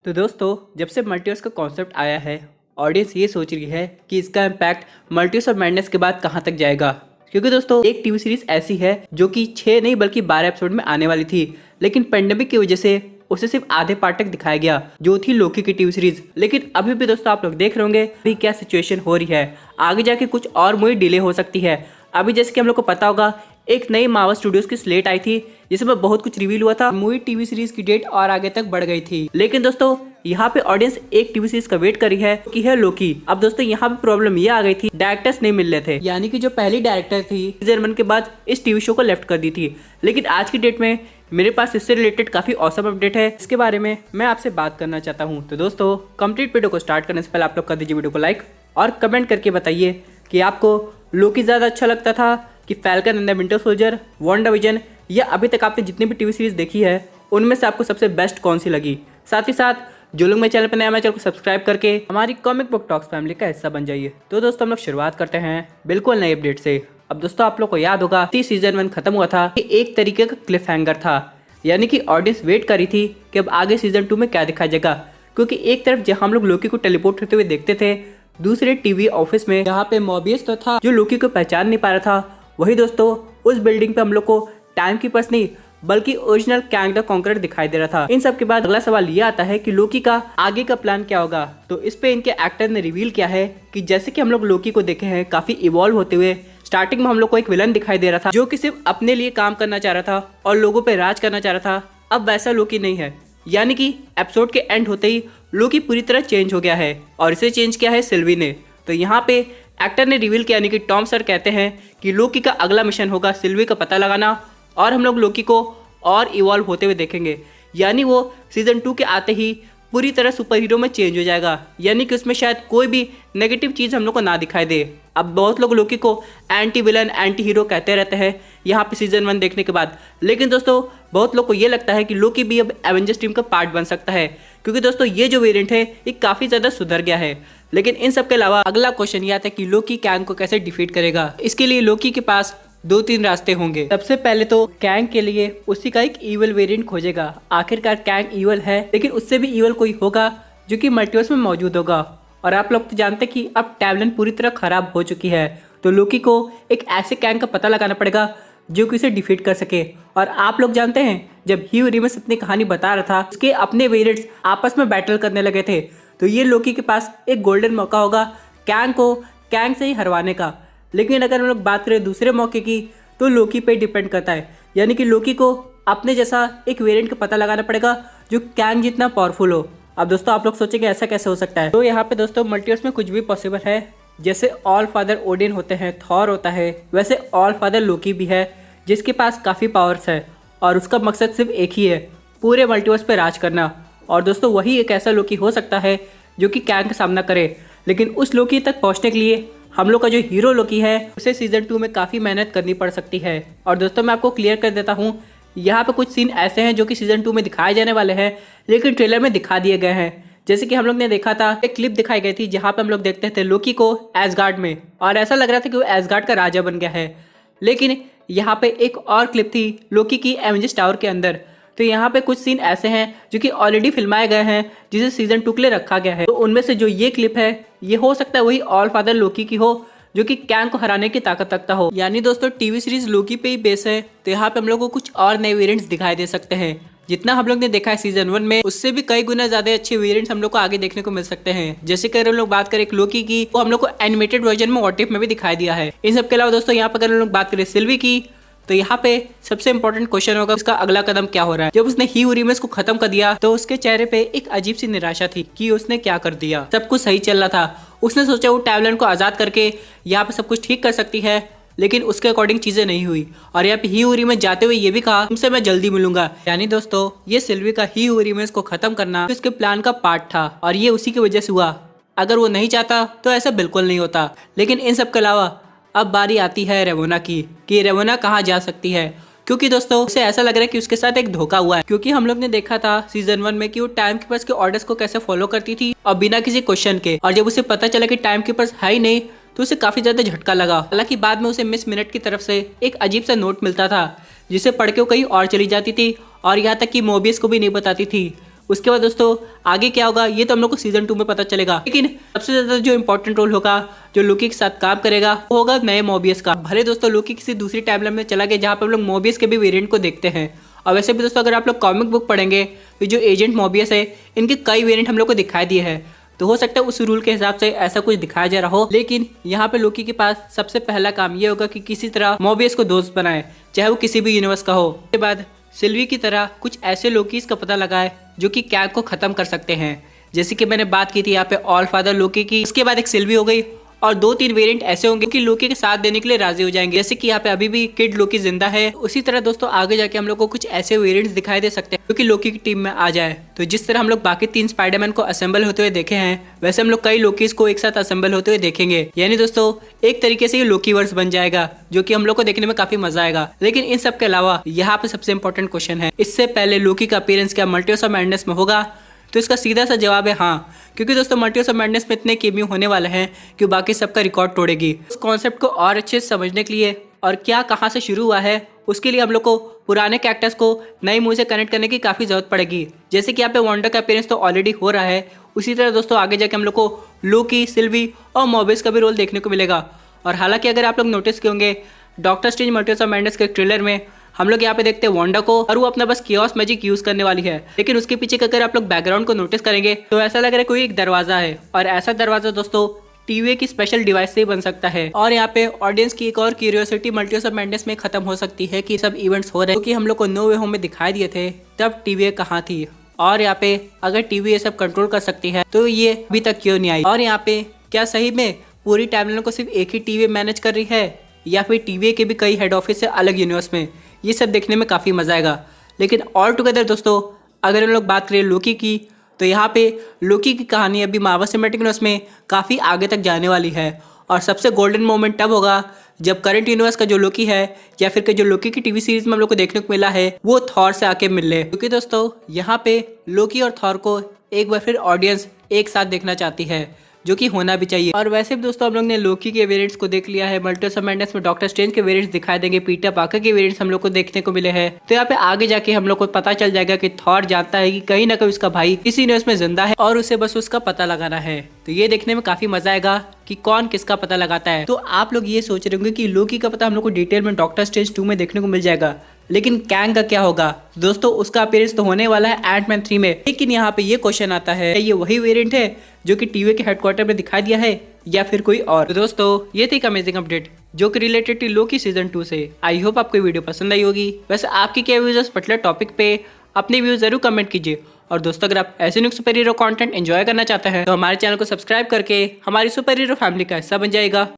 तो दोस्तों, जब से मल्टीवर्स का कॉन्सेप्ट आया है, ऑडियंस ये सोच रही है कि इसका इम्पैक्ट मल्टीवर्स और मैडनेस के बाद कहां तक जाएगा। क्योंकि दोस्तों, एक टीवी सीरीज ऐसी है जो कि 6 नहीं बल्कि 12 एपिसोड में आने वाली थी, लेकिन पेंडेमिक की वजह से उसे सिर्फ आधे पार्ट तक दिखाया गया, जो थी लोकी की टीवी सीरीज। लेकिन अभी भी दोस्तों आप लोग देख रहे होंगे अभी क्या सिचुएशन हो रही है, आगे जाके कुछ और मूवी डिले हो सकती है। अभी जैसे कि हम लोग को पता होगा, एक नई मार्वल स्टूडियोज की स्लेट आई थी जिसमें बहुत कुछ रिवील हुआ था, मूवी टीवी सीरीज की डेट और आगे तक बढ़ गई थी। लेकिन दोस्तों यहाँ पे ऑडियंस एक टीवी सीरीज का वेट कर रही है कि है लोकी। अब दोस्तों यहाँ पे प्रॉब्लम ये आ गई थी, डायरेक्टर्स नहीं मिल रहे थे, यानी कि जो पहली डायरेक्टर थी सीजन 1 के बाद इस टीवी शो को लेफ्ट कर दी थी। लेकिन आज की डेट में मेरे पास इससे रिलेटेड काफी ऑसम अपडेट है, इसके बारे में मैं आपसे बात करना चाहता हूँ। तो दोस्तों, कंप्लीट वीडियो को स्टार्ट करने से पहले आप लोग कर दीजिए वीडियो को लाइक और कमेंट करके बताइए कि आपको लोकी ज्यादा अच्छा लगता था कि falcon and the winter soldier, WandaVision, या अभी तक आपने जितनी भी टीवी सीरीज देखी है उनमें से आपको सबसे बेस्ट कौन सी लगी। साथ ही साथ जो लोग मेरे चैनल पर नया, मेरे चैनल को सब्सक्राइब करके हमारी कॉमिक बुक टॉक्स फैमिली का हिस्सा बन जाइए। तो दोस्तों हम लोग शुरुआत करते हैं बिल्कुल नए अपडेट से। अब दोस्तों आप लोग को याद होगा सीजन 1 खत्म हुआ था, एक तरीके का क्लिफ हैंगर था, यानी कि ऑडियंस वेट करी थी कि अब आगे सीजन 2 में क्या दिखाया जाएगा। क्योंकि एक तरफ जहां हम लोग लोकी को टेलीपोर्ट होते हुए देखते थे, दूसरे टीवी ऑफिस में जहाँ पे मॉबियस तो था जो लोकी को पहचान नहीं पा रहा था, वही दोस्तों उस बिल्डिंग पे हम लोग को टाइम कीपर्स नहीं बल्कि ओरिजिनल कैंग द कॉन्करर दिखाई दे रहा था। इन सब के बाद अगला सवाल ये आता है कि लोकी का आगे का प्लान क्या होगा। तो इस पे इनके एक्टर ने रिवील किया है कि जैसे कि हम लोग लोकी को देखे हैं काफी इवॉल्व होते हुए, स्टार्टिंग में हम लोग को एक विलन दिखाई दे रहा था जो कि सिर्फ अपने लिए काम करना चाह रहा था और लोगों पे राज करना चाह रहा था। अब वैसा लोकी नहीं है, यानी कि एपिसोड के एंड होते ही लोकी पूरी तरह चेंज हो गया है और इसे चेंज किया है सिल्वी ने। तो यहाँ पे एक्टर ने रिवील किया, यानी कि टॉम सर कहते हैं कि लोकी का अगला मिशन होगा सिल्वी का पता लगाना और हम लोग लोकी को और इवॉल्व होते हुए देखेंगे, यानी वो सीजन 2 के आते ही पूरी तरह सुपर हीरो में चेंज हो जाएगा, यानी कि उसमें शायद कोई भी नेगेटिव चीज़ हम लोग को ना दिखाई दे। अब बहुत लोग लोकी को एंटी विलन, एंटी हीरो कहते रहते हैं यहाँ पे सीजन 1 देखने के बाद, लेकिन दोस्तों बहुत लोग को ये लगता है कि लोकी भी अब एवेंजर्स टीम का पार्ट बन सकता है, क्योंकि दोस्तों ये जो वेरिएंट है ये काफ़ी ज़्यादा सुधर गया है। लेकिन इन सब के अलावा अगला क्वेश्चन ये आता है कि लोकी कैंग को कैसे डिफीट करेगा। इसके लिए लोकी के पास 2-3 रास्ते होंगे। सबसे पहले तो कैंग के लिए उसी का एक ईवल वेरिएंट खोजेगा। आखिरकार कैंग ईवल है, लेकिन उससे भी ईवल कोई होगा जो कि मल्टीवर्स में मौजूद होगा। और आप लोग तो जानते हैं कि अब टैबलेट पूरी तरह खराब हो चुकी है, तो लोकी को एक ऐसे कैंग का पता लगाना पड़ेगा जो कि उसे डिफीट कर सके। और आप लोग जानते हैं जब ह्यू रिमस अपनी कहानी बता रहा था, उसके अपने वेरिएंट्स आपस में बैटल करने लगे थे, तो ये लोकी के पास एक गोल्डन मौका होगा कैंग को कैंग से ही हरवाने का। लेकिन अगर हम लोग बात करें दूसरे मौके की, तो लोकी पे डिपेंड करता है, यानी कि लोकी को अपने जैसा एक वेरिएंट का पता लगाना पड़ेगा जो कैंग जितना पावरफुल हो। अब दोस्तों आप लोग सोचेंगे ऐसा कैसे हो सकता है, तो यहाँ पे दोस्तों मल्टीवर्स में कुछ भी पॉसिबल है। जैसे ऑल फादर ओडिन होते हैं, थॉर होता है, वैसे ऑल फादर लोकी भी है जिसके पास काफ़ी पावर्स है और उसका मकसद सिर्फ एक ही है, पूरे मल्टीवर्स पे राज करना। और दोस्तों वही एक ऐसा लोकी हो सकता है जो कि कैंग का सामना करे। लेकिन उस लोकी तक पहुंचने के लिए हम लोग का जो हीरो लोकी है उसे सीजन 2 में काफ़ी मेहनत करनी पड़ सकती है। और दोस्तों मैं आपको क्लियर कर देता हूँ, यहाँ पे कुछ सीन ऐसे हैं जो कि सीजन 2 में दिखाए जाने वाले हैं, लेकिन ट्रेलर में दिखा दिए गए हैं। जैसे कि हम लोग ने देखा था, एक क्लिप दिखाई गई थी जहाँ पे हम लोग देखते थे लोकी को एसगार्ड में, और ऐसा लग रहा था कि वो एसगार्ड का राजा बन गया है। लेकिन यहाँ पे एक और क्लिप थी लोकी की एवेंजर्स टावर के अंदर। तो यहाँ पे कुछ सीन ऐसे हैं जो कि ऑलरेडी फिल्माए गए हैं, जिसे सीजन 2 के लिए रखा गया है। तो उनमें से जो ये क्लिप है ये हो सकता है वही ऑल फादर लोकी की हो जो कि कैंग को हराने की ताकत रखता हो। यानी दोस्तों टीवी सीरीज लोकी पे ही बेस है, तो यहाँ पे हम लोग को कुछ और नए वेरिएंट्स दिखाई दे सकते हैं। जितना हम लोग ने देखा है सीजन 1 में, उससे भी कई गुना ज्यादा अच्छे वेरिएंट्स हम लोग को आगे देखने को मिल सकते हैं। जैसे कि अगर हम लोग बात करें लोकी की, वो हम लोग को एनिमेटेड वर्जन में व्हाट इफ में भी दिखाई दिया है। इन सब के अलावा दोस्तों यहाँ पर अगर हम लोग बात करें सिल्वी की, तो यहाँ पे सबसे इंपॉर्टेंट क्वेश्चन होगा उसका अगला कदम क्या हो रहा है। जब उसने ह्यू रिमस को खत्म कर दिया तो उसके चेहरे पे एक अजीब सी निराशा थी कि उसने क्या कर दिया। सब कुछ सही चल रहा था, उसने सोचा वो टैबलेट को आजाद करके यहाँ पे सब कुछ ठीक कर सकती है, लेकिन उसके अकॉर्डिंग चीजें नहीं हुई। और यहाँ पे ह्यू रिमस जाते हुए ये भी कहा तुमसे मैं जल्दी मिलूंगा। यानी दोस्तों ये सिल्वी का ह्यू रिमस को खत्म करना उसके प्लान का पार्ट था और ये उसी की वजह से हुआ। अगर वो नहीं चाहता तो ऐसा बिल्कुल नहीं होता। लेकिन इन सब के अलावा अब बारी आती है रेवोना की कि रेवोना कहाँ जा सकती है, क्योंकि दोस्तों उसे ऐसा लग रहा है कि उसके साथ एक धोखा हुआ है। क्योंकि हम लोग ने देखा था सीजन 1 में कि वो टाइम कीपर्स के ऑर्डर्स को कैसे फॉलो करती थी और बिना किसी क्वेश्चन के, और जब उसे पता चला कि टाइम कीपर्स है ही नहीं तो उसे काफी ज्यादा झटका लगा। हालांकि बाद में उसे मिस मिनट की तरफ से एक अजीब सा नोट मिलता था जिसे पढ़ के वो कहीं और चली जाती थी और यहाँ तक कि मोबियस को भी नहीं बताती थी। उसके बाद दोस्तों आगे क्या होगा ये तो हम लोग को सीजन 2 में पता चलेगा। लेकिन सबसे ज्यादा जो इंपॉर्टेंट रोल होगा जो लोकी के साथ काम करेगा वो होगा नए मोबियस का। भले दोस्तों लोकी किसी दूसरी टाइमलाइन में चला गया जहाँ पे हम लोग मोबियस के भी वेरिएंट को देखते हैं। और वैसे भी दोस्तों अगर आप लोग कॉमिक बुक पढ़ेंगे तो जो एजेंट मोबियस है इनके कई वेरिएंट हम लोग को दिखाई दिए हैं, तो हो सकता है उस रूल के हिसाब से ऐसा कुछ दिखाया जा रहा हो। लेकिन यहाँ पे लोकी के पास सबसे पहला काम ये होगा कि किसी तरह मोबियस को दोस्त बनाए, चाहे वो किसी भी यूनिवर्स का हो। उसके बाद सिल्वी की तरह कुछ ऐसे लोकीज का पता लगाए जो कि कैंग को खत्म कर सकते हैं, जैसे कि मैंने बात की थी यहाँ पे ऑल फादर लोकी की। उसके बाद एक सिल्वी हो गई और 2-3 वेरिएंट ऐसे होंगे कि लोकी के साथ देने के लिए राजी हो जाएंगे, जैसे कि यहाँ पे अभी भी किड लोकी जिंदा है। उसी तरह दोस्तों आगे जाके हम लोग को कुछ ऐसे वेरिएंट्स दिखाई दे सकते हैं जो कि लोकी की टीम में आ जाए। तो जिस तरह हम लोग बाकी 3 स्पाइडरमैन को असेंबल होते हुए देखे हैं, वैसे हम लोग कई लोकीज को एक साथ असेंबल होते हुए देखेंगे। यानी दोस्तों एक तरीके से ये लोकी वर्स बन जाएगा, जो कि हम लोग को देखने में काफी मजा आएगा। लेकिन इन सब के अलावा यहाँ पे सबसे इंपॉर्टेंट क्वेश्चन है, इससे पहले लोकी का अपीयरेंस क्या मल्टीवर्स ऑफ मैडनेस में होगा? तो इसका सीधा सा जवाब है हाँ, क्योंकि दोस्तों मल्टीवर्स ऑफ मैडनेस में इतने केमियो होने वाले हैं कि बाकी सबका रिकॉर्ड तोड़ेगी। उस कॉन्सेप्ट को और अच्छे से समझने के लिए और क्या कहाँ से शुरू हुआ है उसके लिए हम लोग को पुराने कैरेक्टर्स को नई मुंह से कनेक्ट करने की काफ़ी जरूरत पड़ेगी। जैसे कि यहाँ पे वांडा का अपीयरेंस तो ऑलरेडी हो रहा है, उसी तरह दोस्तों आगे जाके हम लोग को लोकी, सिल्वी और मोबियस का भी रोल देखने को मिलेगा। और हालांकि अगर आप लोग नोटिस किए होंगे doctor strange multiverse of madness के ट्रेलर में हम लोग यहाँ पे देखते हैं वांडा को और वो अपना बस कियोस मैजिक यूज करने वाली है। लेकिन उसके पीछे अगर आप लोग बैकग्राउंड को नोटिस करेंगे तो ऐसा लग रहा है कोई एक दरवाजा है, और ऐसा दरवाजा दोस्तों टीवी की स्पेशल डिवाइस से ही बन सकता है। और यहाँ पे ऑडियंस की एक और क्यूरियोसिटी मल्टीवर्स ऑफ मैडनेस में खत्म हो सकती है कि सब इवेंट्स हो रहे हैं, क्योंकि हम लोग को नो वे होम में दिखाई दिए थे तब टीवी कहाँ थी। और यहाँ पे अगर टीवी ये सब कंट्रोल कर सकती है तो ये अभी तक क्यों नहीं आई? और यहाँ पे क्या सही में पूरी टाइमलाइन को सिर्फ एक ही टीवी मैनेज कर रही है, या फिर टीवी के भी कई हेड ऑफिस है अलग यूनिवर्स में? ये सब देखने में काफ़ी मज़ा आएगा। लेकिन ऑल टुगेदर दोस्तों अगर हम लोग बात करें लोकी की, तो यहाँ पे लोकी की कहानी अभी मार्वल सिनेमैटिक यूनिवर्स में काफ़ी आगे तक जाने वाली है। और सबसे गोल्डन मोमेंट तब होगा जब करंट यूनिवर्स का जो लोकी है या फिर जो लोकी की टीवी सीरीज में हम लोग को देखने को मिला है वो थॉर से आके मिल ले। क्योंकि दोस्तों यहाँ पे लोकी और थॉर को एक बार फिर ऑडियंस एक साथ देखना चाहती है, जो कि होना भी चाहिए। और वैसे भी दोस्तों हम लोग ने लोकी के वेरिएंट्स को देख लिया है, मल्टीवर्स ऑफ मैडनेस में डॉक्टर स्ट्रेंज के वेरिएंट्स दिखाई देंगे, पीटर पार्कर के वेरिएंट्स हम लोग को देखने को मिले हैं। तो यहाँ पे आगे जाके हम लोग को पता चल जाएगा कि थॉर जानता है कि कहीं ना कहीं उसका भाई किसी यूनिवर्स में जिंदा है और उसे बस उसका पता लगाना है। तो ये देखने में काफी मजा आएगा कि कौन किसका पता लगाता है। तो आप लोग ये सोच रहे होंगे कि लोकी का पता हम लोग को डिटेल में डॉक्टर स्ट्रेंज 2 में देखने को मिल जाएगा, लेकिन कैंग का क्या होगा? दोस्तों उसका अपीयरेंस तो होने वाला है एंटमैन 3 में। लेकिन यहाँ पे ये क्वेश्चन आता है, ये वही वेरिएंट है जो कि टीवी के हेडक्वार्टर में दिखाई दिया है या फिर कोई और? तो दोस्तों ये थी एक अमेजिंग अपडेट जो कि रिलेटेड थी लोकी सीजन 2 से। आई होप आपको वीडियो पसंद आई होगी। वैसे आपकी क्या व्यूज इस पर्टिकुलर टॉपिक पे अपने व्यूज जरूर कमेंट कीजिए। और दोस्तों अगर आप ऐसे new super hero content enjoy करना चाहते हैं तो हमारे चैनल को सब्सक्राइब करके हमारी सुपर हीरो फैमिली का हिस्सा बन जाएगा।